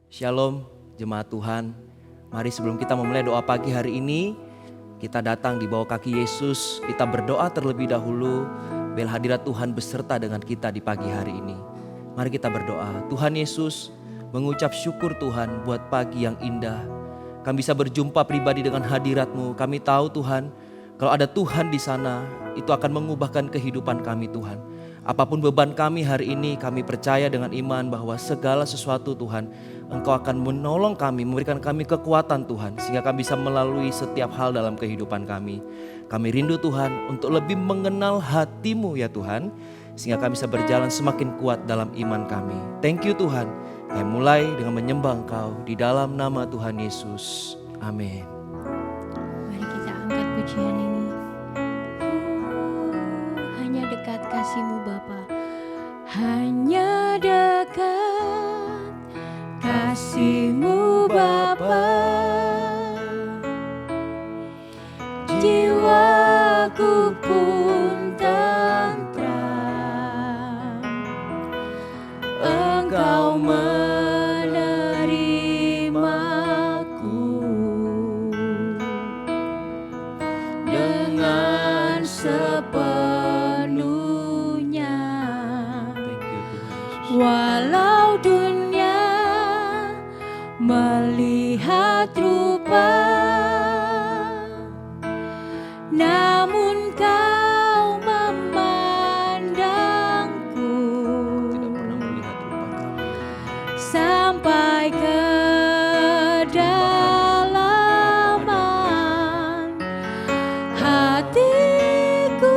Shalom jemaat Tuhan. Mari sebelum kita memulai doa pagi hari ini, kita datang di bawah kaki Yesus. Kita berdoa terlebih dahulu biar hadirat Tuhan beserta dengan kita di pagi hari ini. Mari kita berdoa. Tuhan Yesus, mengucap syukur Tuhan buat pagi yang indah. Kami bisa berjumpa pribadi dengan hadirat-Mu. Kami tahu Tuhan, kalau ada Tuhan di sana, itu akan mengubahkan kehidupan kami Tuhan. Apapun beban kami hari ini, kami percaya dengan iman bahwa segala sesuatu Tuhan, Engkau akan menolong kami, memberikan kami kekuatan Tuhan, sehingga kami bisa melalui setiap hal dalam kehidupan kami. Kami rindu Tuhan untuk lebih mengenal hati-Mu ya Tuhan, sehingga kami bisa berjalan semakin kuat dalam iman kami. Thank you Tuhan. Kami mulai dengan menyembah Engkau di dalam nama Tuhan Yesus. Amin. Mari kita angkat pujian ini. Hanya dekat kasih-Mu Bapa, hanya dekat kasih-Mu Bapa, jiwaku pun tentram. Engkau menerimaku dengan sepenuhnya. Walau dunia melihat rupa, namun Kau memandangku sampai ke dalaman hatiku.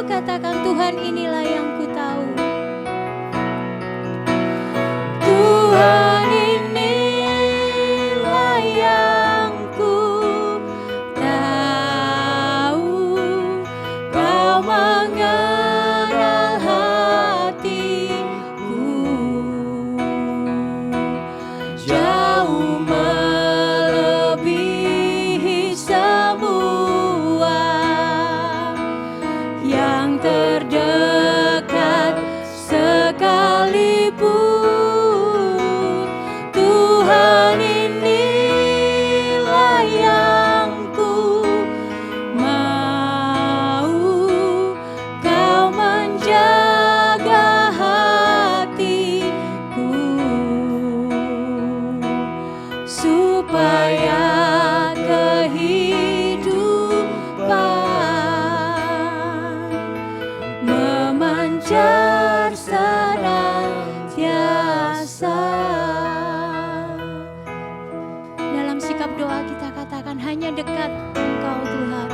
Katakan, Tuhan, inilah yang ku tahu. Tuhan, inilah yang ku tahu. Kau mengenal hatiku jauh melebihi semua yang terdekat sekalipun. Tuhan, inilah yang ku mau. Kau menjaga hatiku supaya kehidupan memancar senantiasa. Dalam sikap doa kita katakan, hanya dekat Engkau Tuhan,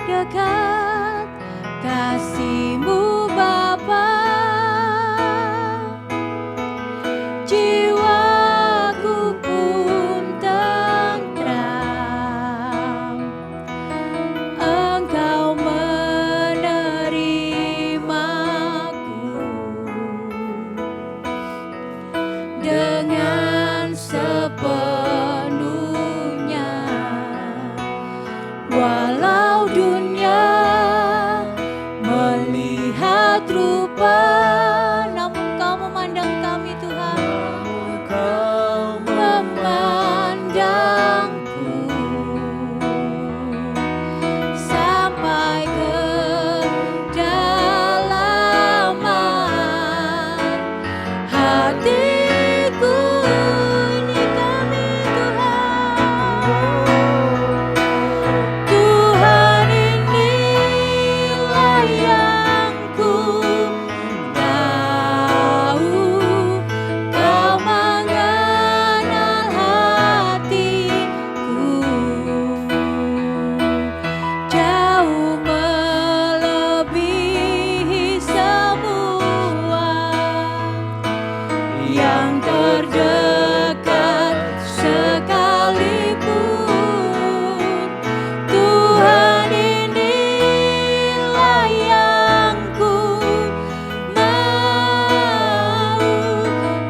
dekat kasih-Mu Bapa, jiwaku pun tentram. Engkau menerimaku dengan sepenuhnya. Walau dunia melihat rupa, namun Kau memandang kami Tuhan. Kau memandangku sampai ke dalaman hatiku. Ini kami Tuhan. Tuhan, inilah yang ku tahu. Kau mengenal hatiku jauh melebihi semua yang terdekat sekalipun. Tuhan, inilah yang ku mau.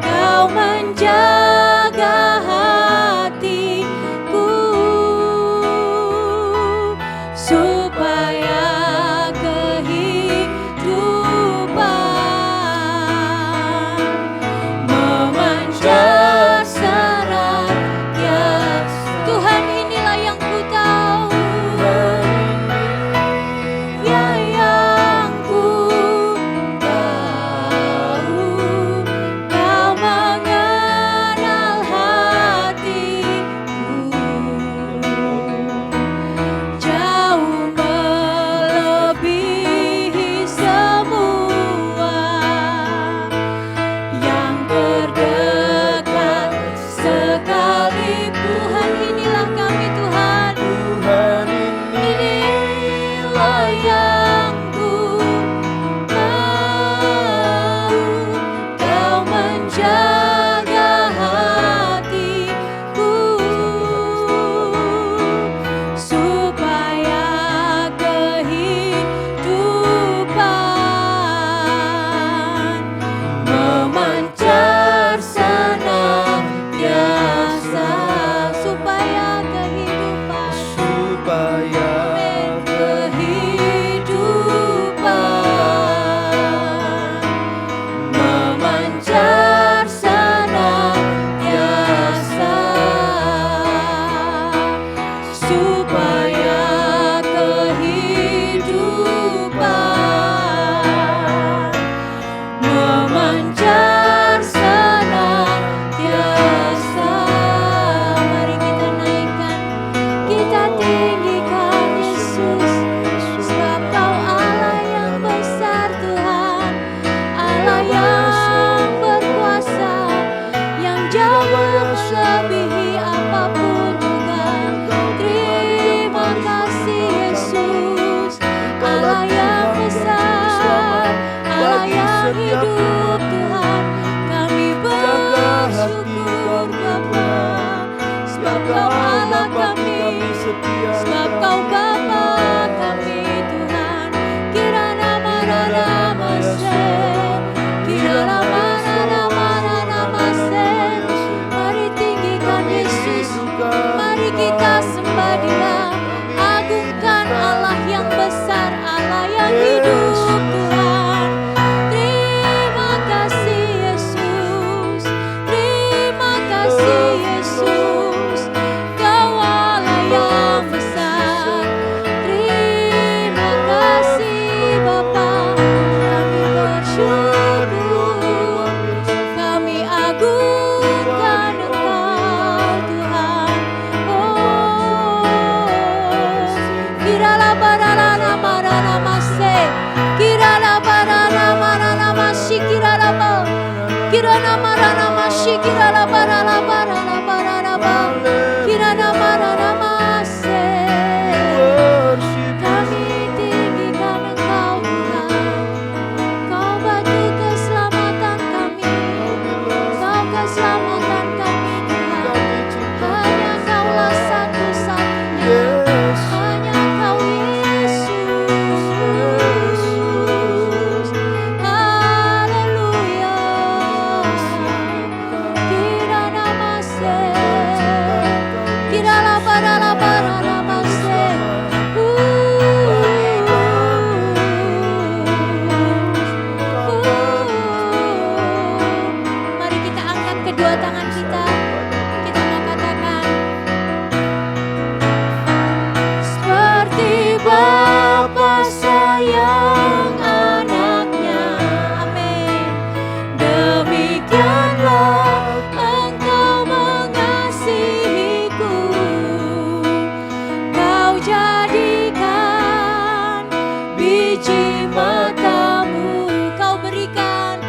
Kau menjaga hatiku supaya kehidupan memancar jauh melebihi apapun juga. Terima kasih Yesus, Allah yang besar, Allah yang hidup Tuhan. Kami bersyukur Bapa, sebab Kau Allah kami, sebab Kau Bapa kami Tuhan. Kirana marana mase, kirana marana mase. Mari tinggikan Yesus, mari kita sembah Dia, agungkan Allah yang besar, Allah yang hidup Tuhan. Terima kasih Yesus, terima kasih Yesus, Kau Allah yang besar. Terima kasih Bapa, kami bersyukur, kami agungkan Engkau Tuhan. Oh, kirala barala marana mase, kirala barala marana masi, kirala ba, kirana marana masi, kirala barala barala barala ba, kirana marana mase. Kami tinggikan Engkau Tuhan, Kau batu keselamatan kami, Kau keselamatan kami Tuhan. Hanya Kaulah satu-satunya, hanya Kau Yesus. Haleluya. Kirana mase, kirala barala barala mase. Mari kita angkat kedua tangan kita. Kita mau katakan, seperti Bapa sayang anaknya, amin. Demikianlah Engkau mengasihiku. Kau jadikan biji matamu, Kau berikan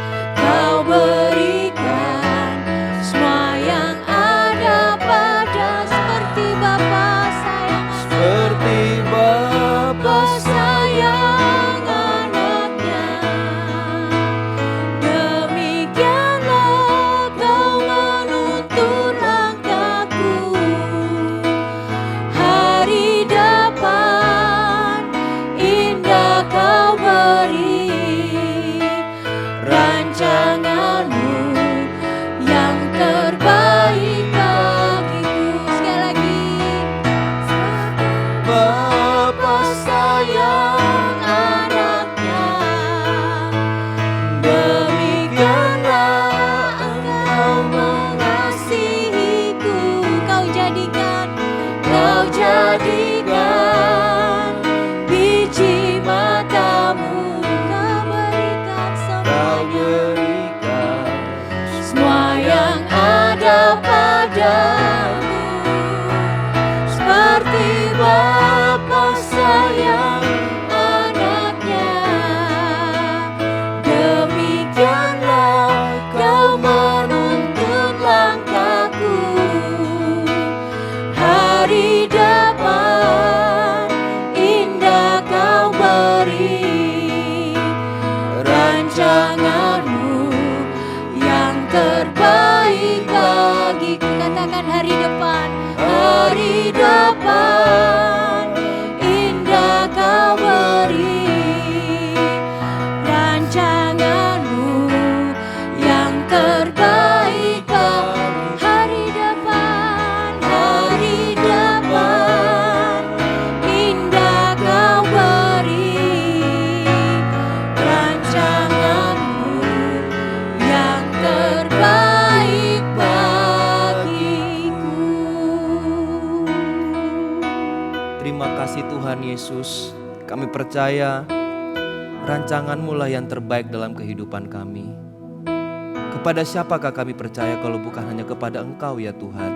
semua yang ada pada, seperti Bapa sayang, Seperti Bapa sayang anaknya. Demikianlah Kau menuntun langkahku. Hari depan indah Kau beri, rancanganmu yang terbaik bagiku. Sekali lagi, Bapa sayang anaknya. Demikianlah Engkau mengasihiku. Kau jadikan biji matamu. Kau berikan semua yang ada padamu. Seperti Bapa sayang anaknya. Demikianlah Kau menuntun langkahku. Hari depan indah Kau beri, rancanganmu yang terbaik bagiku. Katakan hari depan indah Kau beri, rancanganmu yang terbaik bagi. Hari depan indah Kau beri, rancanganmu yang terbaik bagiku. Terima kasih Tuhan Yesus, kami percaya rancangan-Mu lah yang terbaik dalam kehidupan kami. Kepada siapakah kami percaya kalau bukan hanya kepada Engkau ya Tuhan.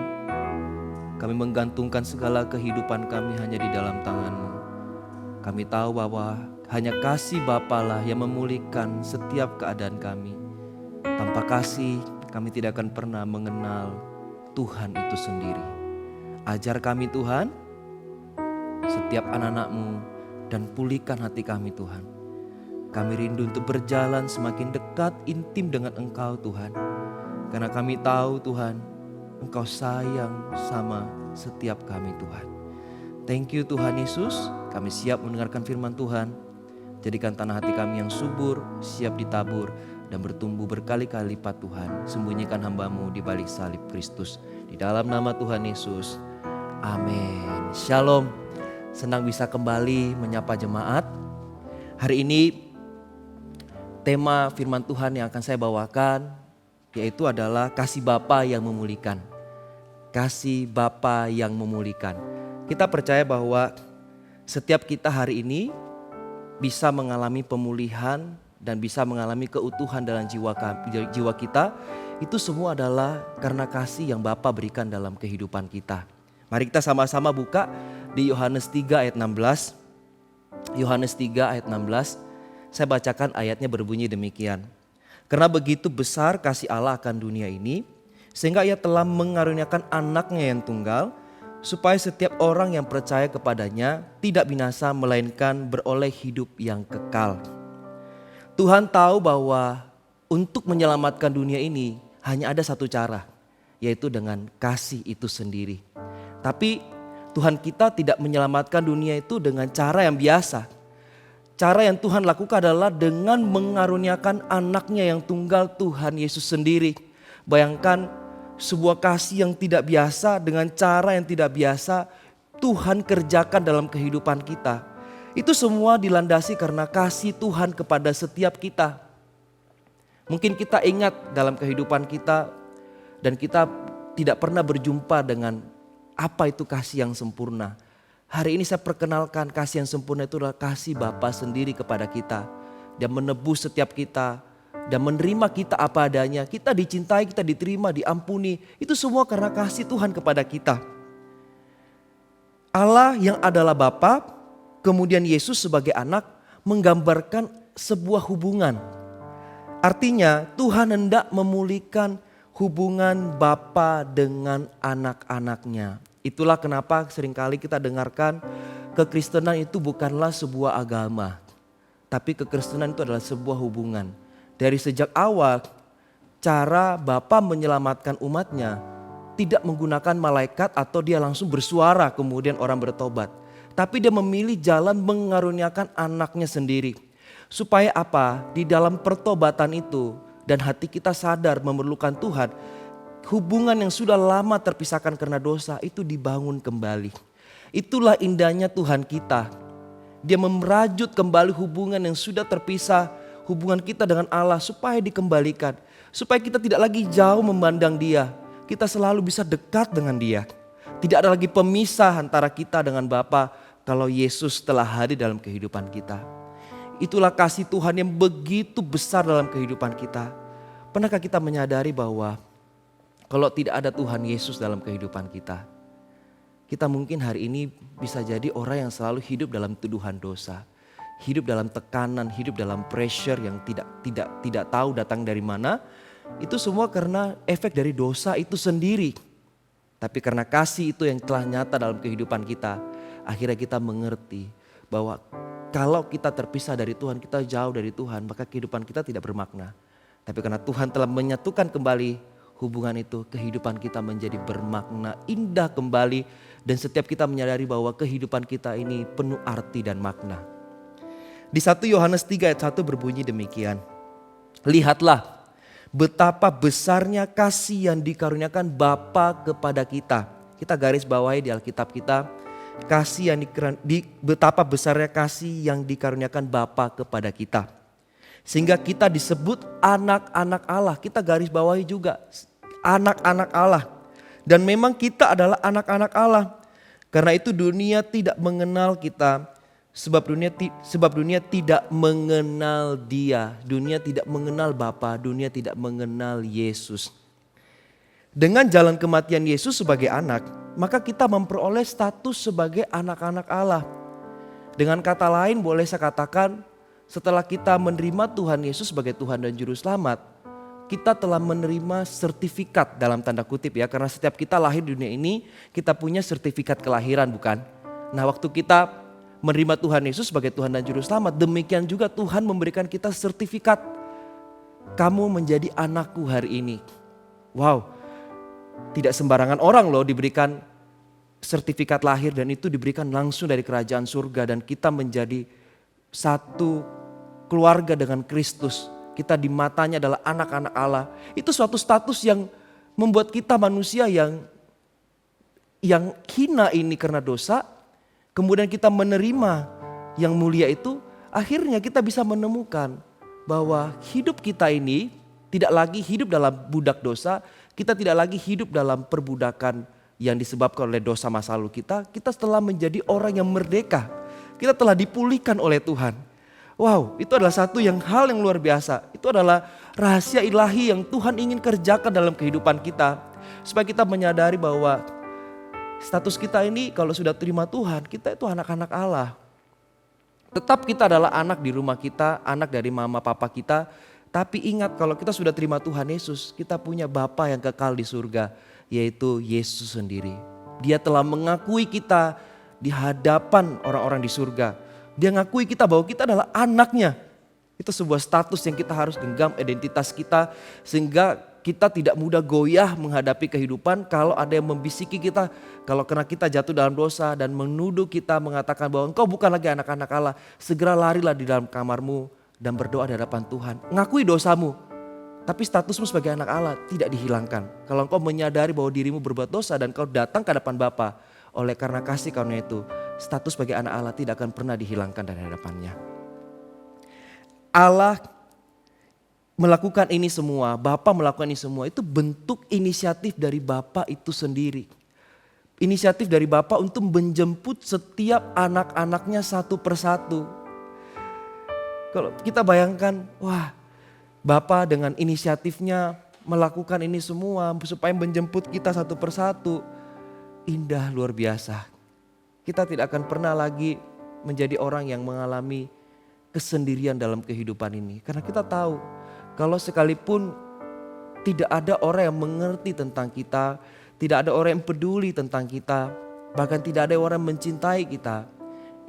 Kami menggantungkan segala kehidupan kami hanya di dalam tangan-Mu. Kami tahu bahwa hanya kasih Bapa lah yang memulihkan setiap keadaan kami. Tanpa kasih kami tidak akan pernah mengenal Tuhan itu sendiri. Ajar kami Tuhan, setiap anak-anak-Mu, dan pulihkan hati kami Tuhan. Kami rindu untuk berjalan semakin dekat intim dengan Engkau Tuhan. Karena kami tahu Tuhan, Engkau sayang sama setiap kami Tuhan. Thank you Tuhan Yesus, kami siap mendengarkan firman Tuhan. Jadikan tanah hati kami yang subur, siap ditabur, dan bertumbuh berkali-kali lipat Tuhan. Sembunyikan hamba-Mu di balik salib Kristus. Di dalam nama Tuhan Yesus, amin. Shalom, senang bisa kembali menyapa jemaat. Hari ini tema firman Tuhan yang akan saya bawakan yaitu adalah kasih Bapa yang memulihkan. Kasih Bapa yang memulihkan. Kita percaya bahwa setiap kita hari ini bisa mengalami pemulihan dan bisa mengalami keutuhan dalam jiwa kita. Itu semua adalah karena kasih yang Bapa berikan dalam kehidupan kita. Mari kita sama-sama buka di Yohanes 3 ayat 16. Yohanes 3 ayat 16. Saya bacakan ayatnya berbunyi demikian. Karena begitu besar kasih Allah akan dunia ini, sehingga Ia telah mengaruniakan anaknya yang tunggal, supaya setiap orang yang percaya kepadanya tidak binasa melainkan beroleh hidup yang kekal. Tuhan tahu bahwa untuk menyelamatkan dunia ini hanya ada satu cara, yaitu dengan kasih itu sendiri. Tapi Tuhan kita tidak menyelamatkan dunia itu dengan cara yang biasa. Cara yang Tuhan lakukan adalah dengan mengaruniakan anaknya yang tunggal, Tuhan Yesus sendiri. Bayangkan sebuah kasih yang tidak biasa dengan cara yang tidak biasa Tuhan kerjakan dalam kehidupan kita. Itu semua dilandasi karena kasih Tuhan kepada setiap kita. Mungkin kita ingat dalam kehidupan kita dan kita tidak pernah berjumpa dengan apa itu kasih yang sempurna. Hari ini saya perkenalkan kasih yang sempurna itu adalah kasih Bapa sendiri kepada kita. Dia menebus setiap kita dan menerima kita apa adanya. Kita dicintai, kita diterima, diampuni. Itu semua karena kasih Tuhan kepada kita. Allah yang adalah Bapa, kemudian Yesus sebagai anak menggambarkan sebuah hubungan. Artinya Tuhan hendak memulihkan hubungan Bapa dengan anak-anaknya. Itulah kenapa seringkali kita dengarkan kekristenan itu bukanlah sebuah agama. Tapi kekristenan itu adalah sebuah hubungan. Dari sejak awal cara Bapa menyelamatkan umatnya tidak menggunakan malaikat atau dia langsung bersuara kemudian orang bertobat. Tapi dia memilih jalan mengaruniakan anaknya sendiri. Supaya apa? Di dalam pertobatan itu dan hati kita sadar memerlukan Tuhan, hubungan yang sudah lama terpisahkan karena dosa itu dibangun kembali. Itulah indahnya Tuhan kita. Dia merajut kembali hubungan yang sudah terpisah, hubungan kita dengan Allah supaya dikembalikan. Supaya kita tidak lagi jauh memandang Dia. Kita selalu bisa dekat dengan Dia. Tidak ada lagi pemisah antara kita dengan Bapa kalau Yesus telah hadir dalam kehidupan kita. Itulah kasih Tuhan yang begitu besar dalam kehidupan kita. Pernahkah kita menyadari bahwa kalau tidak ada Tuhan Yesus dalam kehidupan kita, kita mungkin hari ini bisa jadi orang yang selalu hidup dalam tuduhan dosa, hidup dalam tekanan, hidup dalam pressure yang tidak tahu datang dari mana. Itu semua karena efek dari dosa itu sendiri. Tapi karena kasih itu yang telah nyata dalam kehidupan kita, akhirnya kita mengerti bahwa kalau kita terpisah dari Tuhan, kita jauh dari Tuhan, maka kehidupan kita tidak bermakna. Tapi karena Tuhan telah menyatukan kembali hubungan itu, kehidupan kita menjadi bermakna, indah kembali. Dan setiap kita menyadari bahwa kehidupan kita ini penuh arti dan makna. Di 1 Yohanes 3 ayat 1 berbunyi demikian. Lihatlah betapa besarnya kasih yang dikaruniakan Bapa kepada kita. Kita garis bawahi di Alkitab kita. Betapa besarnya kasih yang dikaruniakan Bapa kepada kita. Sehingga kita disebut anak-anak Allah. Kita garis bawahi juga. Anak-anak Allah. Dan memang kita adalah anak-anak Allah. Karena itu dunia tidak mengenal kita. Sebab dunia tidak mengenal Dia. Dunia tidak mengenal Bapa. Dunia tidak mengenal Yesus. Dengan jalan kematian Yesus sebagai anak, maka kita memperoleh status sebagai anak-anak Allah. Dengan kata lain boleh saya katakan, setelah kita menerima Tuhan Yesus sebagai Tuhan dan Juru Selamat, kita telah menerima sertifikat dalam tanda kutip ya. Karena setiap kita lahir di dunia ini, kita punya sertifikat kelahiran bukan? Nah waktu kita menerima Tuhan Yesus sebagai Tuhan dan Juru Selamat, demikian juga Tuhan memberikan kita sertifikat. Kamu menjadi anakku hari ini. Wow, tidak sembarangan orang loh diberikan sertifikat lahir, dan itu diberikan langsung dari kerajaan surga. Dan kita menjadi satu keluarga dengan Kristus. Kita di matanya adalah anak-anak Allah. Itu suatu status yang membuat kita manusia yang hina ini karena dosa. Kemudian kita menerima yang mulia itu. Akhirnya kita bisa menemukan bahwa hidup kita ini tidak lagi hidup dalam budak dosa. Kita tidak lagi hidup dalam perbudakan yang disebabkan oleh dosa masa lalu kita. Kita telah menjadi orang yang merdeka. Kita telah dipulihkan oleh Tuhan. Wow, itu adalah hal yang luar biasa. Itu adalah rahasia ilahi yang Tuhan ingin kerjakan dalam kehidupan kita. Supaya kita menyadari bahwa status kita ini kalau sudah terima Tuhan, kita itu anak-anak Allah. Tetap kita adalah anak di rumah kita, anak dari mama papa kita. Tapi ingat kalau kita sudah terima Tuhan Yesus, kita punya Bapa yang kekal di surga, yaitu Yesus sendiri. Dia telah mengakui kita di hadapan orang-orang di surga. Dia ngakui kita bahwa kita adalah anaknya. Itu sebuah status yang kita harus genggam, identitas kita. Sehingga kita tidak mudah goyah menghadapi kehidupan kalau ada yang membisiki kita. Kalau kena kita jatuh dalam dosa dan menuduh kita, mengatakan bahwa engkau bukan lagi anak-anak Allah. Segera larilah di dalam kamarmu dan berdoa di hadapan Tuhan. Ngakui dosamu. Tapi statusmu sebagai anak Allah tidak dihilangkan. Kalau engkau menyadari bahwa dirimu berbuat dosa dan kau datang ke hadapan Bapa, oleh karena kasih karunia itu, status sebagai anak Allah tidak akan pernah dihilangkan dari hadapannya. Allah melakukan ini semua, Bapa melakukan ini semua, itu bentuk inisiatif dari Bapa itu sendiri. Inisiatif dari Bapa untuk menjemput setiap anak-anaknya satu persatu. Kalau kita bayangkan, wah, Bapa dengan inisiatifnya melakukan ini semua supaya menjemput kita satu persatu. Indah, luar biasa. Kita tidak akan pernah lagi menjadi orang yang mengalami kesendirian dalam kehidupan ini. Karena kita tahu kalau sekalipun tidak ada orang yang mengerti tentang kita, tidak ada orang yang peduli tentang kita, bahkan tidak ada orang yang mencintai kita.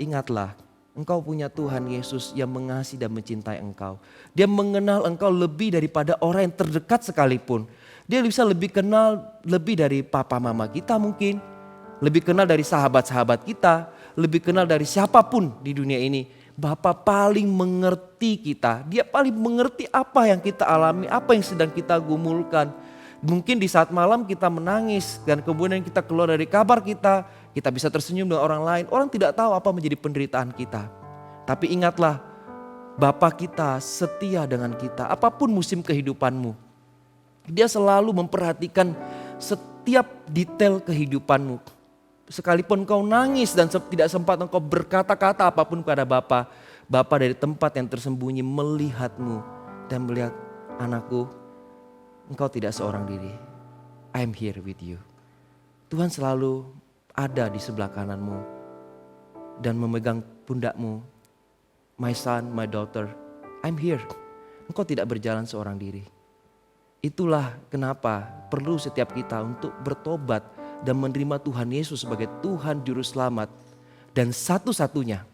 Ingatlah, engkau punya Tuhan Yesus yang mengasihi dan mencintai engkau. Dia mengenal engkau lebih daripada orang yang terdekat sekalipun. Dia bisa lebih kenal lebih dari papa mama kita mungkin. Lebih kenal dari sahabat-sahabat kita. Lebih kenal dari siapapun di dunia ini. Bapa paling mengerti kita. Dia paling mengerti apa yang kita alami. Apa yang sedang kita gumulkan. Mungkin di saat malam kita menangis. Dan kemudian kita keluar dari kamar kita. Kita bisa tersenyum dengan orang lain. Orang tidak tahu apa menjadi penderitaan kita. Tapi ingatlah. Bapa kita setia dengan kita. Apapun musim kehidupanmu. Dia selalu memperhatikan setiap detail kehidupanmu. Sekalipun kau nangis dan tidak sempat engkau berkata-kata apapun kepada Bapa. Bapa dari tempat yang tersembunyi melihatmu dan melihat, anakku, engkau tidak seorang diri. I'm here with you. Tuhan selalu ada di sebelah kananmu dan memegang pundakmu. My son, my daughter, I'm here. Engkau tidak berjalan seorang diri. Itulah kenapa perlu setiap kita untuk bertobat dan menerima Tuhan Yesus sebagai Tuhan Juru Selamat. Dan satu-satunya,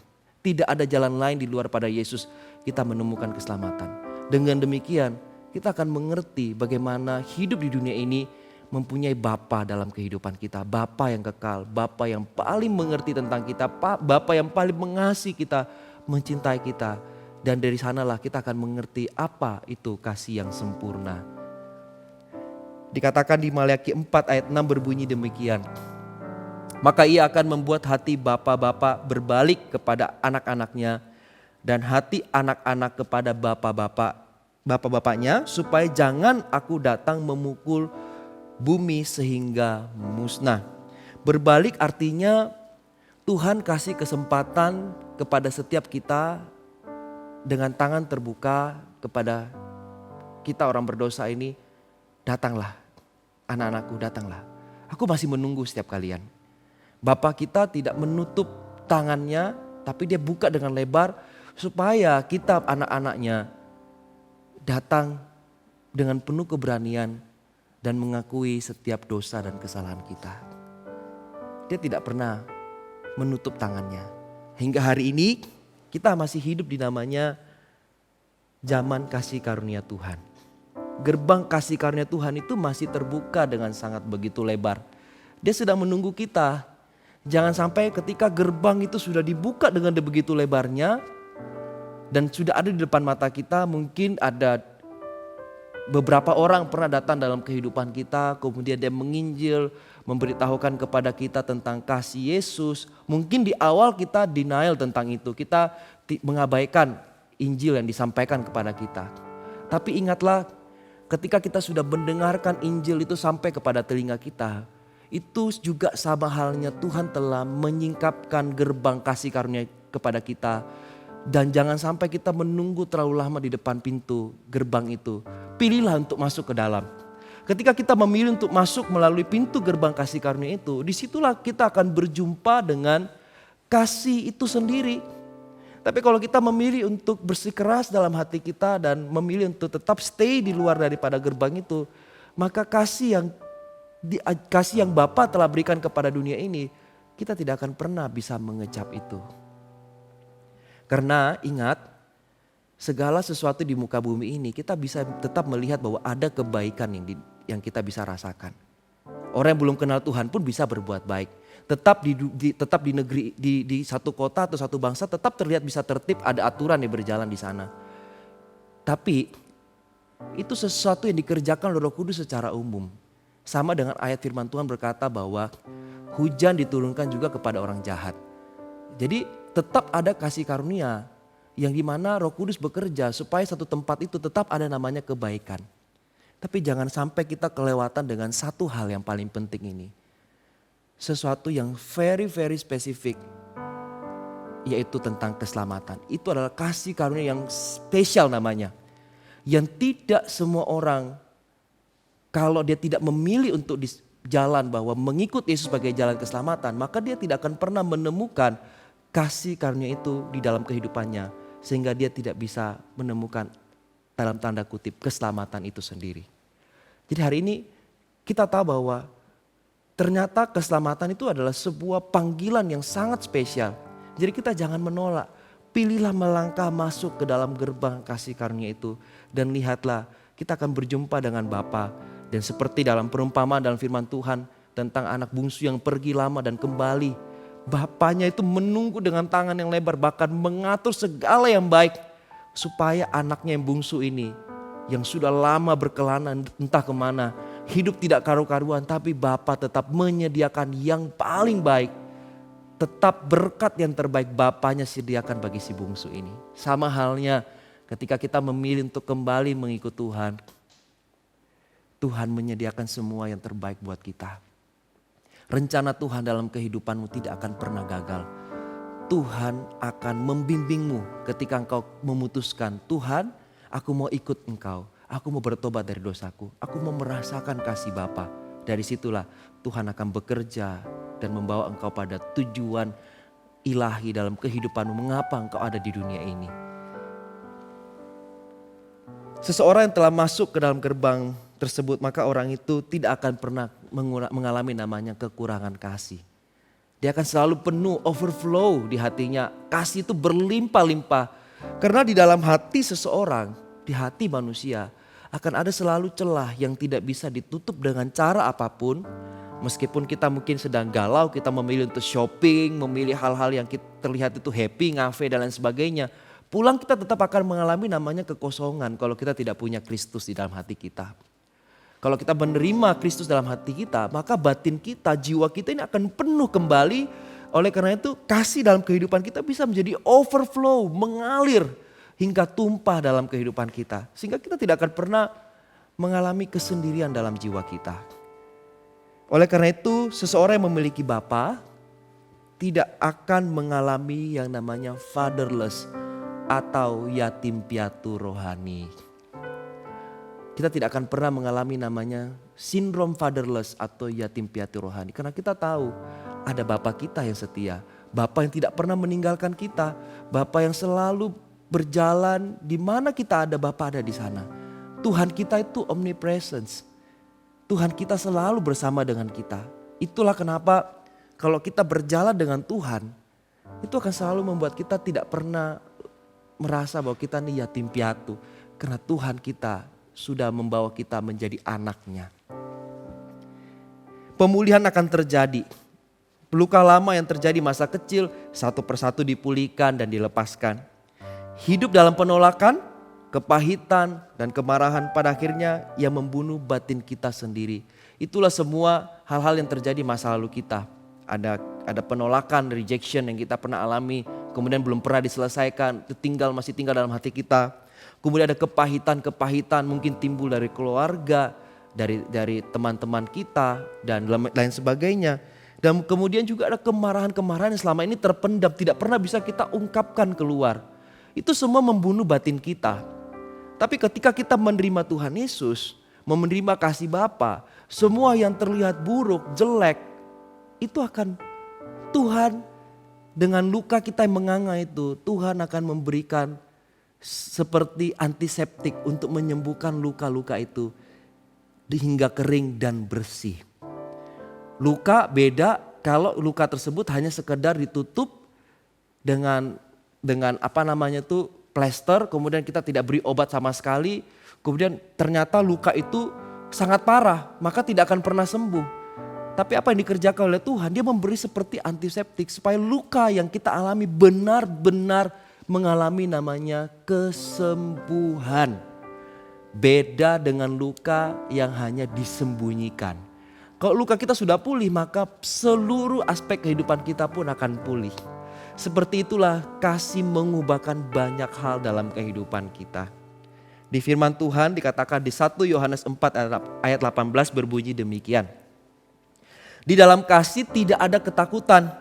tidak ada jalan lain di luar pada Yesus kita menemukan keselamatan. Dengan demikian kita akan mengerti bagaimana hidup di dunia ini mempunyai Bapa dalam kehidupan kita. Bapa yang kekal, Bapa yang paling mengerti tentang kita, Bapa yang paling mengasihi kita, mencintai kita. Dan dari sanalah kita akan mengerti apa itu kasih yang sempurna. Dikatakan di Maliaki 4 ayat 6 berbunyi demikian. Maka ia akan membuat hati bapa-bapa berbalik kepada anak-anaknya dan hati anak-anak kepada bapak-bapaknya, supaya jangan aku datang memukul bumi sehingga musnah. Berbalik artinya Tuhan kasih kesempatan kepada setiap kita dengan tangan terbuka kepada kita orang berdosa ini. Datanglah, anak-anakku, datanglah. Aku masih menunggu setiap kalian. Bapa kita tidak menutup tangannya, tapi dia buka dengan lebar supaya kita anak-anaknya datang dengan penuh keberanian dan mengakui setiap dosa dan kesalahan kita. Dia tidak pernah menutup tangannya. Hingga hari ini kita masih hidup di namanya zaman kasih karunia Tuhan. Gerbang kasih karunia Tuhan itu masih terbuka dengan sangat begitu lebar. Dia sedang menunggu kita. Jangan sampai ketika gerbang itu sudah dibuka dengan begitu lebarnya dan sudah ada di depan mata kita, mungkin ada beberapa orang pernah datang dalam kehidupan kita, kemudian dia menginjil, memberitahukan kepada kita tentang kasih Yesus. Mungkin di awal kita denial tentang itu, kita mengabaikan Injil yang disampaikan kepada kita. Tapi ingatlah, ketika kita sudah mendengarkan Injil itu sampai kepada telinga kita, itu juga sama halnya Tuhan telah menyingkapkan gerbang kasih karunia kepada kita. Dan jangan sampai kita menunggu terlalu lama di depan pintu gerbang itu. Pilihlah untuk masuk ke dalam. Ketika kita memilih untuk masuk melalui pintu gerbang kasih karunia itu, disitulah kita akan berjumpa dengan kasih itu sendiri. Tapi kalau kita memilih untuk bersikeras dalam hati kita dan memilih untuk tetap stay di luar daripada gerbang itu, maka kasih yang Bapa telah berikan kepada dunia ini, kita tidak akan pernah bisa mengecap itu. Karena ingat, segala sesuatu di muka bumi ini kita bisa tetap melihat bahwa ada kebaikan yang kita bisa rasakan. Orang yang belum kenal Tuhan pun bisa berbuat baik. Tetap di negeri, di satu kota atau satu bangsa tetap terlihat bisa tertib, ada aturan yang berjalan di sana. Tapi itu sesuatu yang dikerjakan oleh Roh Kudus secara umum. Sama dengan ayat firman Tuhan berkata bahwa hujan diturunkan juga kepada orang jahat. Jadi tetap ada kasih karunia yang dimana Roh Kudus bekerja supaya satu tempat itu tetap ada namanya kebaikan. Tapi jangan sampai kita kelewatan dengan satu hal yang paling penting ini. Sesuatu yang very spesifik, yaitu tentang keselamatan. Itu adalah kasih karunia yang spesial namanya. Yang tidak semua orang, kalau dia tidak memilih untuk di jalan bahwa mengikut Yesus sebagai jalan keselamatan, maka dia tidak akan pernah menemukan kasih karunia itu di dalam kehidupannya. Sehingga dia tidak bisa menemukan dalam tanda kutip keselamatan itu sendiri. Jadi hari ini kita tahu bahwa ternyata keselamatan itu adalah sebuah panggilan yang sangat spesial. Jadi kita jangan menolak. Pilihlah melangkah masuk ke dalam gerbang kasih karunia itu. Dan lihatlah, kita akan berjumpa dengan Bapa. Dan seperti dalam perumpamaan dalam firman Tuhan tentang anak bungsu yang pergi lama dan kembali. Bapaknya itu menunggu dengan tangan yang lebar, bahkan mengatur segala yang baik. Supaya anaknya yang bungsu ini, yang sudah lama berkelana entah kemana, hidup tidak karu-karuan, tapi Bapa tetap menyediakan yang paling baik. Tetap berkat yang terbaik Bapaknya sediakan bagi si bungsu ini. Sama halnya ketika kita memilih untuk kembali mengikut Tuhan. Tuhan menyediakan semua yang terbaik buat kita. Rencana Tuhan dalam kehidupanmu tidak akan pernah gagal. Tuhan akan membimbingmu ketika engkau memutuskan, Tuhan, aku mau ikut engkau. Aku mau bertobat dari dosaku. Aku mau merasakan kasih Bapa. Dari situlah Tuhan akan bekerja dan membawa engkau pada tujuan ilahi dalam kehidupanmu. Mengapa engkau ada di dunia ini? Seseorang yang telah masuk ke dalam gerbang tersebut, maka orang itu tidak akan pernah mengalami namanya kekurangan kasih. Dia akan selalu penuh, overflow di hatinya. Kasih itu berlimpah-limpah. Karena di dalam hati seseorang, di hati manusia akan ada selalu celah yang tidak bisa ditutup dengan cara apapun. Meskipun kita mungkin sedang galau, kita memilih untuk shopping, memilih hal-hal yang kita terlihat itu happy, ngafe dan lain sebagainya. Pulang kita tetap akan mengalami namanya kekosongan kalau kita tidak punya Kristus di dalam hati kita. Kalau kita menerima Kristus dalam hati kita, maka batin kita, jiwa kita ini akan penuh kembali. Oleh karena itu kasih dalam kehidupan kita bisa menjadi overflow, mengalir hingga tumpah dalam kehidupan kita. Sehingga kita tidak akan pernah mengalami kesendirian dalam jiwa kita. Oleh karena itu seseorang yang memiliki Bapa tidak akan mengalami yang namanya fatherless atau yatim piatu rohani. Kita tidak akan pernah mengalami namanya sindrom fatherless atau yatim piatu rohani. Karena kita tahu ada Bapa kita yang setia. Bapa yang tidak pernah meninggalkan kita. Bapa yang selalu berjalan di mana kita ada, Bapa ada di sana. Tuhan kita itu omnipresence. Tuhan kita selalu bersama dengan kita. Itulah kenapa kalau kita berjalan dengan Tuhan, itu akan selalu membuat kita tidak pernah merasa bahwa kita nih yatim piatu. Karena Tuhan kita sudah membawa kita menjadi anaknya. Pemulihan akan terjadi. Luka lama yang terjadi masa kecil satu persatu dipulihkan dan dilepaskan. Hidup dalam penolakan, kepahitan dan kemarahan pada akhirnya yang membunuh batin kita sendiri. Itulah semua hal-hal yang terjadi masa lalu kita. Ada penolakan, rejection yang kita pernah alami, kemudian belum pernah diselesaikan, itu masih tinggal dalam hati kita. Kemudian ada kepahitan mungkin timbul dari keluarga, dari teman-teman kita dan lain sebagainya. Dan kemudian juga ada kemarahan-kemarahan yang selama ini terpendam, tidak pernah bisa kita ungkapkan keluar. Itu semua membunuh batin kita. Tapi ketika kita menerima Tuhan Yesus, menerima kasih Bapa, semua yang terlihat buruk, jelek, itu akan Tuhan dengan luka kita yang menganga itu, Tuhan akan memberikan seperti antiseptik untuk menyembuhkan luka-luka itu hingga kering dan bersih. Luka beda kalau luka tersebut hanya sekedar ditutup dengan plester, kemudian kita tidak beri obat sama sekali, kemudian ternyata luka itu sangat parah, maka tidak akan pernah sembuh. Tapi apa yang dikerjakan oleh Tuhan, dia memberi seperti antiseptik supaya luka yang kita alami benar-benar mengalami namanya kesembuhan. Beda dengan luka yang hanya disembunyikan. Kalau luka kita sudah pulih, maka seluruh aspek kehidupan kita pun akan pulih. Seperti itulah kasih mengubahkan banyak hal dalam kehidupan kita. Di firman Tuhan dikatakan di 1 Yohanes 4 ayat 18 berbunyi demikian. Di dalam kasih tidak ada ketakutan.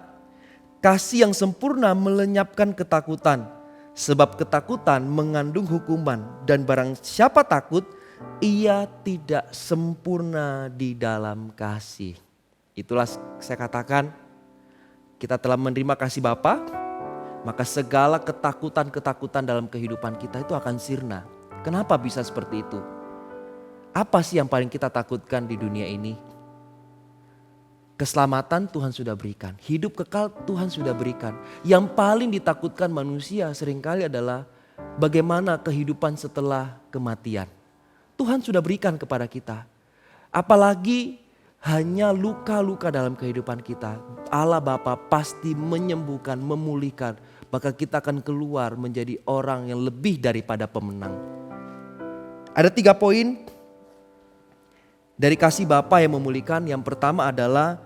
Kasih yang sempurna melenyapkan ketakutan. Sebab ketakutan mengandung hukuman. Dan barang siapa takut, ia tidak sempurna di dalam kasih. Itulah saya katakan, kita telah menerima kasih Bapa, maka segala ketakutan-ketakutan dalam kehidupan kita itu akan sirna. Kenapa bisa seperti itu? Apa sih yang paling kita takutkan di dunia ini? Keselamatan Tuhan sudah berikan, hidup kekal Tuhan sudah berikan. Yang paling ditakutkan manusia seringkali adalah bagaimana kehidupan setelah kematian. Tuhan sudah berikan kepada kita. Apalagi hanya luka-luka dalam kehidupan kita. Allah Bapa pasti menyembuhkan, memulihkan. Maka kita akan keluar menjadi orang yang lebih daripada pemenang. Ada 3 poin dari kasih Bapa yang memulihkan. Yang pertama adalah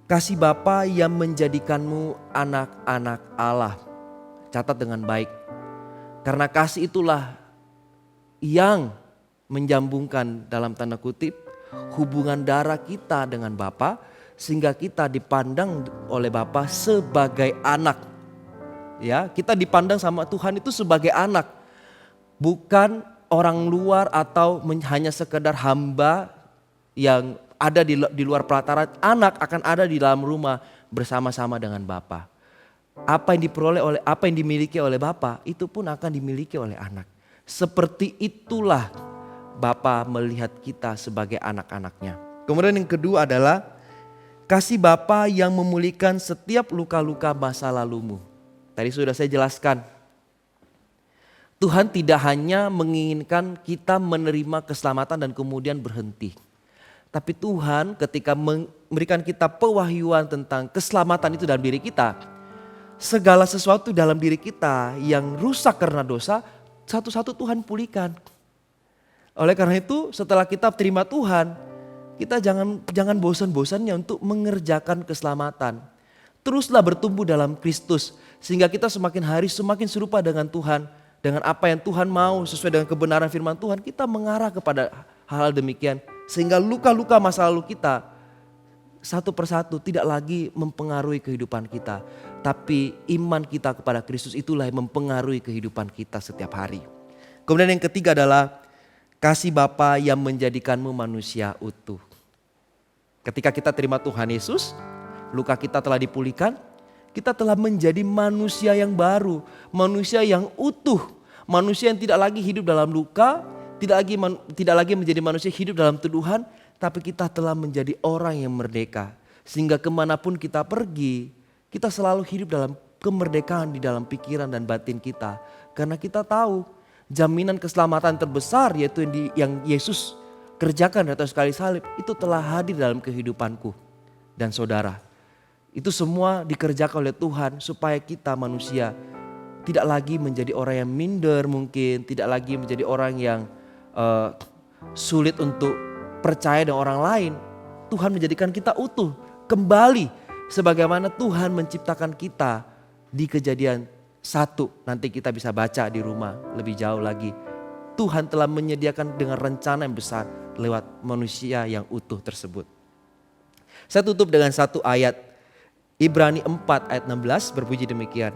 kasih Bapa yang menjadikanmu anak-anak Allah. Catat dengan baik. Karena kasih itulah yang menjambungkan dalam tanda kutip hubungan darah kita dengan Bapa, sehingga kita dipandang oleh Bapa sebagai anak. Ya, kita dipandang sama Tuhan itu sebagai anak. Bukan orang luar atau hanya sekedar hamba yang ada di luar pelataran. Anak akan ada di dalam rumah bersama-sama dengan Bapa. Apa yang dimiliki oleh Bapa itu pun akan dimiliki oleh anak. Seperti itulah Bapa melihat kita sebagai anak-anaknya. Kemudian yang kedua adalah kasih Bapa yang memulihkan setiap luka-luka masa lalumu. Tadi sudah saya jelaskan. Tuhan tidak hanya menginginkan kita menerima keselamatan dan kemudian berhenti. Tapi Tuhan ketika memberikan kita pewahyuan tentang keselamatan itu dalam diri kita, segala sesuatu dalam diri kita yang rusak karena dosa, satu-satu Tuhan pulihkan. Oleh karena itu setelah kita terima Tuhan, kita jangan bosan-bosannya untuk mengerjakan keselamatan. Teruslah bertumbuh dalam Kristus sehingga kita semakin hari semakin serupa dengan Tuhan. Dengan apa yang Tuhan mau sesuai dengan kebenaran firman Tuhan, kita mengarah kepada hal-hal demikian. Sehingga luka-luka masa lalu kita satu persatu tidak lagi mempengaruhi kehidupan kita. Tapi iman kita kepada Kristus itulah yang mempengaruhi kehidupan kita setiap hari. Kemudian yang ketiga adalah kasih Bapa yang menjadikanmu manusia utuh. Ketika kita terima Tuhan Yesus, luka kita telah dipulihkan, kita telah menjadi manusia yang baru, manusia yang utuh, manusia yang tidak lagi hidup dalam luka, tidak lagi menjadi manusia hidup dalam tuduhan, tapi kita telah menjadi orang yang merdeka. Sehingga kemanapun kita pergi, kita selalu hidup dalam kemerdekaan di dalam pikiran dan batin kita. Karena kita tahu jaminan keselamatan terbesar yaitu yang Yesus kerjakan di atas kayu salib itu telah hadir dalam kehidupanku dan saudara. Itu semua dikerjakan oleh Tuhan supaya kita manusia tidak lagi menjadi orang yang minder mungkin, tidak lagi menjadi orang yang sulit untuk percaya dengan orang lain. Tuhan menjadikan kita utuh kembali sebagaimana Tuhan menciptakan kita di Kejadian 1. Nanti kita bisa baca di rumah lebih jauh lagi. Tuhan telah menyediakan dengan rencana yang besar lewat manusia yang utuh tersebut. Saya tutup dengan satu ayat. Ibrani 4 ayat 16 berbunyi demikian.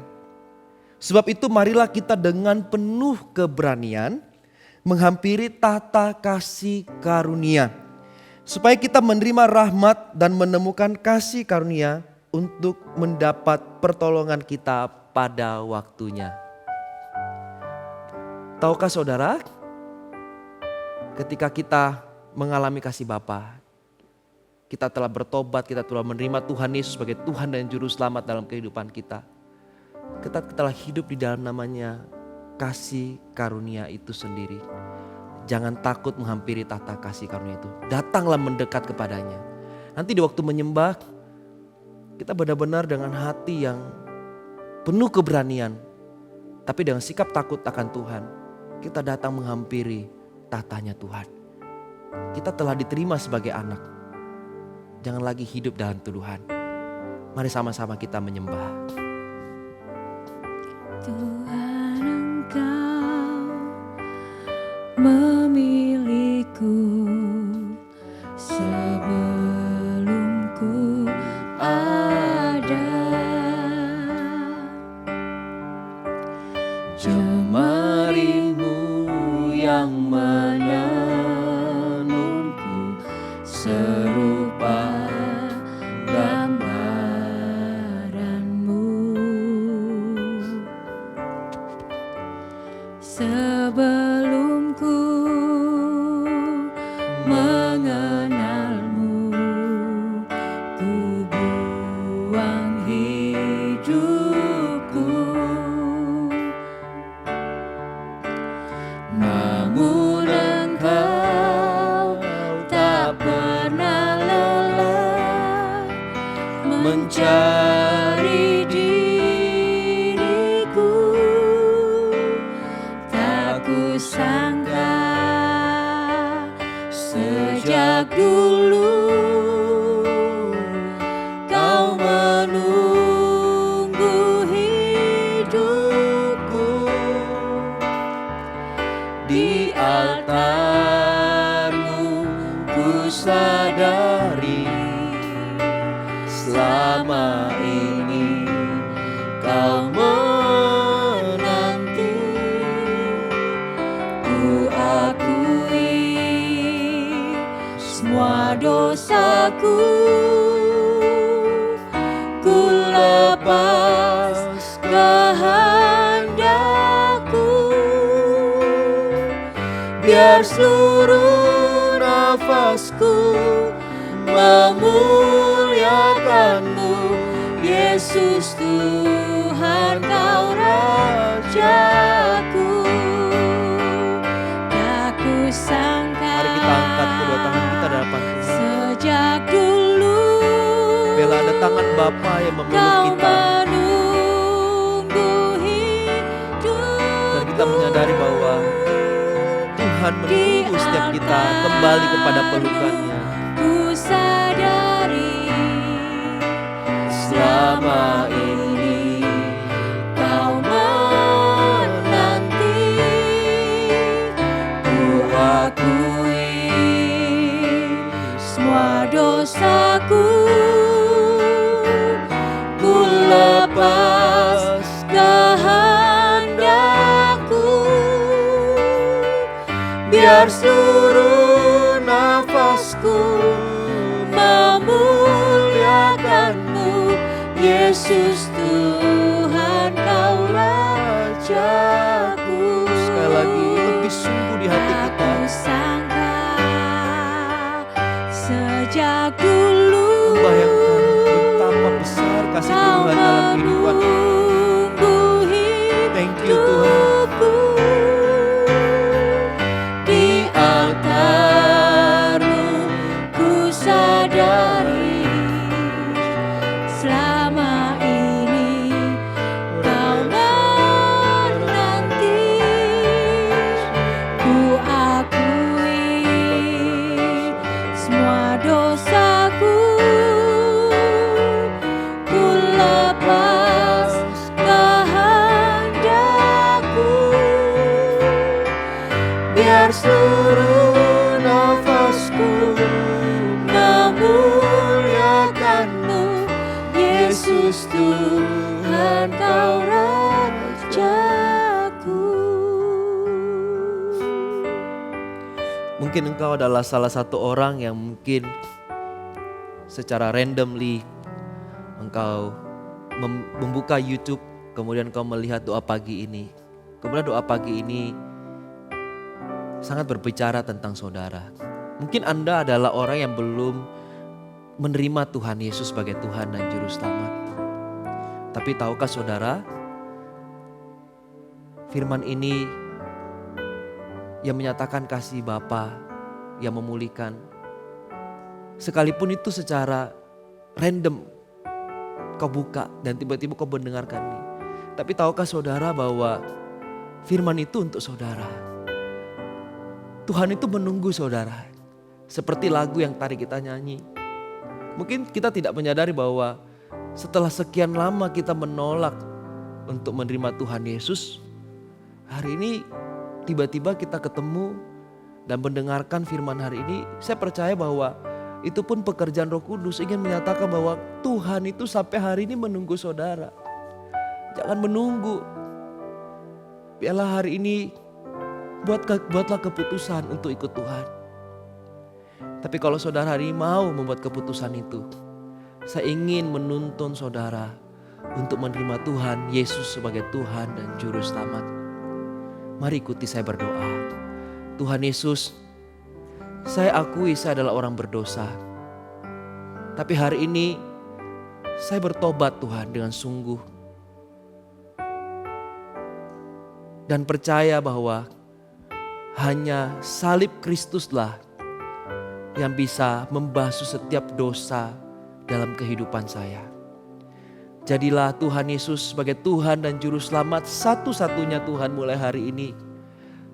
Sebab itu marilah kita dengan penuh keberanian menghampiri tahta kasih karunia, supaya kita menerima rahmat dan menemukan kasih karunia untuk mendapat pertolongan kita pada waktunya. Tahukah saudara, ketika kita mengalami kasih Bapa, kita telah bertobat, kita telah menerima Tuhan Yesus sebagai Tuhan dan Juru Selamat dalam kehidupan kita. Kita telah hidup di dalam namanya kasih karunia itu sendiri. Jangan takut menghampiri tahta kasih karunia itu. Datanglah mendekat kepadanya. Nanti di waktu menyembah, kita benar-benar dengan hati yang penuh keberanian, tapi dengan sikap takut akan Tuhan, kita datang menghampiri tahtanya Tuhan. Kita telah diterima sebagai anak. Jangan lagi hidup dalam tuduhan. Mari sama-sama kita menyembah. Tuhan, Engkau memilihku sebelum ku ada. Jemarimu yang menenunku serupa gambaranmu. Sebelum ku mengenalmu, ku buang hidupku. Namun Engkau tak pernah lelah mencari diriku. Tak kusangka sejak dulu Kau menunggu hidupku. Di altar-Mu ku sadari selama ini Kau menanti. Ku akui semua dosaku, ku lepas kehendakku. Biar seluruh nafasku memuliakan-Mu, Yesus Tuhan Kau Rajaku. Tak kusangka Mari kita angkat kedua tangan kita di hadapan Tuhan. sejak dulu Bila ada tangan Bapa yang memeluk Kau kita, menunggu hidupku. dan kita menyadari bahwa Tuhan menunggu setiap kita kembali kepada pelukannya. Ku sadari selama ini Kau menanti. Ku akui semua dosaku, ku lepas kehendakku. Biar seluruh nafasku memuliakan-Mu, Yesus Tuhan Kau Rajaku. Sekali lagi lebih sungguh di hati kita sejak dulu Membayangkan betapa besar kasih Kau Tuhan dalam kehidupan. menunggu Thank you Tuhan. hidupku di altar-Mu. Ku sadari selama ini Kau menanti. Ku akui semua dosaku, ku lepas kehendakku, biar seluruh nafasku memuliakan-Mu, Yesus Tuhan, Kau Rajaku. Mungkin engkau adalah salah satu orang yang mungkin secara randomly engkau membuka YouTube, kemudian engkau melihat doa pagi ini. Kemudian doa pagi ini sangat berbicara tentang saudara. Mungkin Anda adalah orang yang belum menerima Tuhan Yesus sebagai Tuhan dan Juru Selamat. Tapi tahukah saudara, firman ini yang menyatakan kasih Bapa yang memulihkan. Sekalipun itu secara random kau buka dan tiba-tiba kau mendengarkan ini. Tapi tahukah saudara bahwa firman itu untuk saudara. Tuhan itu menunggu saudara. Seperti lagu yang tadi kita nyanyi. Mungkin kita tidak menyadari bahwa setelah sekian lama kita menolak untuk menerima Tuhan Yesus, hari ini tiba-tiba kita ketemu dan mendengarkan firman hari ini. Saya percaya bahwa itu pun pekerjaan Roh Kudus ingin menyatakan bahwa Tuhan itu sampai hari ini menunggu saudara. Jangan menunggu. Biarlah hari ini buatlah keputusan untuk ikut Tuhan. Tapi kalau saudara hari ini mau membuat keputusan itu, saya ingin menuntun saudara untuk menerima Tuhan Yesus sebagai Tuhan dan Juru Selamat. Mari ikuti saya berdoa. Tuhan Yesus, saya akui saya adalah orang berdosa. Tapi hari ini saya bertobat Tuhan dengan sungguh. Dan percaya bahwa hanya salib Kristuslah yang bisa membasuh setiap dosa dalam kehidupan saya. Jadilah Tuhan Yesus sebagai Tuhan dan Juru Selamat satu-satunya Tuhan mulai hari ini.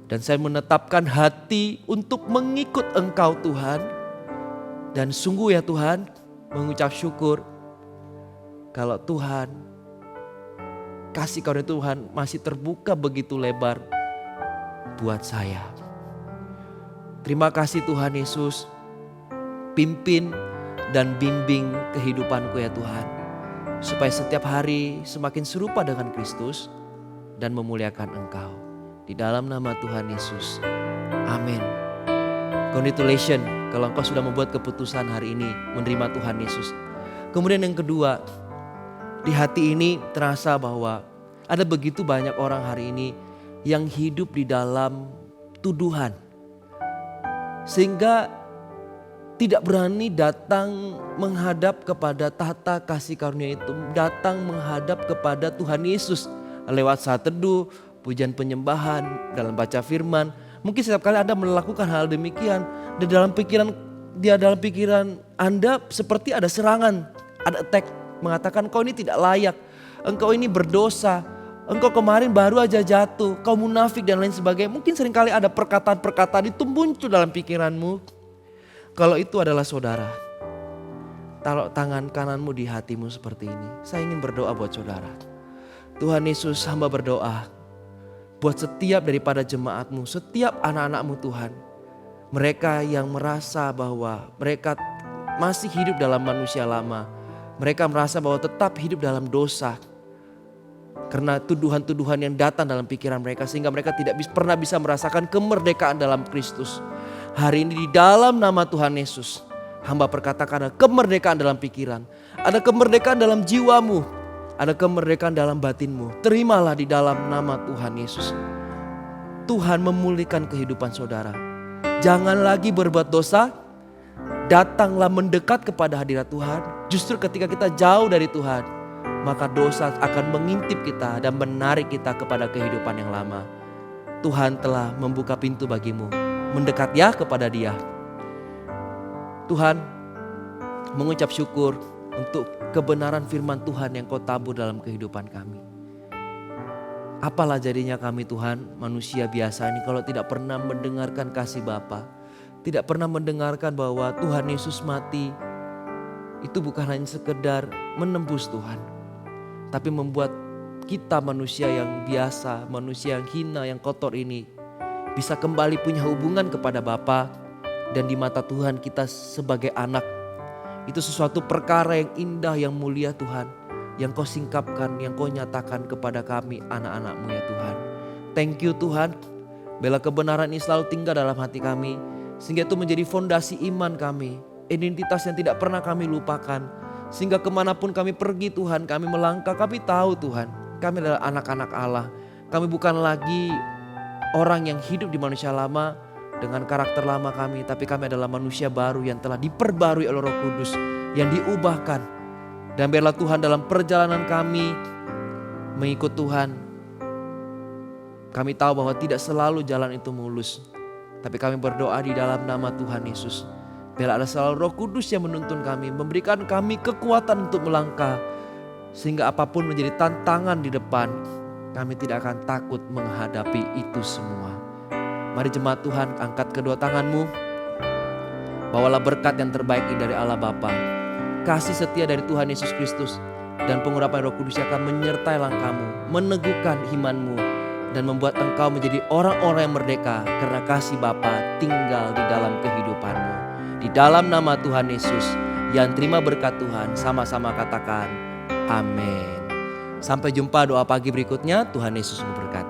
Dan saya menetapkan hati untuk mengikut Engkau Tuhan. Dan sungguh ya Tuhan, mengucap syukur kalau Tuhan, kasih karunia Tuhan masih terbuka begitu lebar buat saya. Terima kasih Tuhan Yesus, pimpin dan bimbing kehidupanku ya Tuhan. Supaya setiap hari semakin serupa dengan Kristus dan memuliakan Engkau. Di dalam nama Tuhan Yesus. Amin. Congratulations kalau engkau sudah membuat keputusan hari ini menerima Tuhan Yesus. Kemudian yang kedua, di hati ini terasa bahwa ada begitu banyak orang hari ini yang hidup di dalam tuduhan. Sehingga tidak berani datang menghadap kepada tahta kasih karunia itu. Datang menghadap kepada Tuhan Yesus. Lewat saat teduh, pujian penyembahan, dalam baca firman. Mungkin setiap kali Anda melakukan hal demikian. Dan dalam pikiran Anda seperti ada serangan. Ada attack. Mengatakan kau ini tidak layak. Engkau ini berdosa. Engkau kemarin baru aja jatuh. Kau munafik dan lain sebagainya. Mungkin seringkali ada perkataan-perkataan itu muncul dalam pikiranmu. Kalau itu adalah saudara, taruh tangan kananmu di hatimu seperti ini. Saya ingin berdoa buat saudara. Tuhan Yesus, hamba berdoa buat setiap daripada jemaatmu, setiap anak-anakmu Tuhan. Mereka yang merasa bahwa mereka masih hidup dalam manusia lama. Mereka merasa bahwa tetap hidup dalam dosa. Karena tuduhan-tuduhan yang datang dalam pikiran mereka. Sehingga mereka tidak pernah bisa merasakan kemerdekaan dalam Kristus. Hari ini di dalam nama Tuhan Yesus, hamba perkatakan ada kemerdekaan dalam pikiran. Ada kemerdekaan dalam jiwamu. Ada kemerdekaan dalam batinmu. Terimalah di dalam nama Tuhan Yesus. Tuhan memulihkan kehidupan saudara. Jangan lagi berbuat dosa. datanglah mendekat kepada hadirat Tuhan. Justru ketika kita jauh dari Tuhan, maka dosa akan mengintip kita dan menarik kita kepada kehidupan yang lama. Tuhan telah membuka pintu bagimu. Mendekat ya kepada Dia. Tuhan, mengucap syukur untuk kebenaran firman Tuhan yang Kau tabur dalam kehidupan kami. Apalah jadinya kami Tuhan, manusia biasa ini, kalau tidak pernah mendengarkan kasih Bapa, tidak pernah mendengarkan bahwa Tuhan Yesus mati itu bukan hanya sekedar menembus Tuhan, tapi membuat kita manusia yang biasa, manusia yang hina, yang kotor ini bisa kembali punya hubungan kepada Bapa. Dan di mata Tuhan kita sebagai anak, itu sesuatu perkara yang indah, yang mulia Tuhan, yang Kau singkapkan, yang Kau nyatakan kepada kami anak-anak-Mu ya Tuhan. Thank you Tuhan, bela kebenaran ini selalu tinggal dalam hati kami, sehingga itu menjadi fondasi iman kami, identitas yang tidak pernah kami lupakan. Sehingga kemanapun kami pergi Tuhan, kami melangkah, kami tahu Tuhan, kami adalah anak-anak Allah. Kami bukan lagi orang yang hidup di manusia lama dengan karakter lama kami, tapi kami adalah manusia baru yang telah diperbarui oleh Roh Kudus, yang diubahkan. Dan biarlah Tuhan dalam perjalanan kami mengikut Tuhan, kami tahu bahwa tidak selalu jalan itu mulus, tapi kami berdoa di dalam nama Tuhan Yesus. Biarlah ada selalu Roh Kudus yang menuntun kami, memberikan kami kekuatan untuk melangkah, sehingga apapun menjadi tantangan di depan, kami tidak akan takut menghadapi itu semua. Mari jemaat Tuhan, angkat kedua tanganmu. Bawalah berkat yang terbaik ini dari Allah Bapa, kasih setia dari Tuhan Yesus Kristus, dan pengurapan Roh Kudus yang akan menyertai langkahmu, meneguhkan imanmu, dan membuat engkau menjadi orang-orang yang merdeka karena kasih Bapa tinggal di dalam kehidupanmu. Di dalam nama Tuhan Yesus, yang terima berkat Tuhan, sama-sama katakan amin. Sampai jumpa doa pagi berikutnya. Tuhan Yesus memberkati.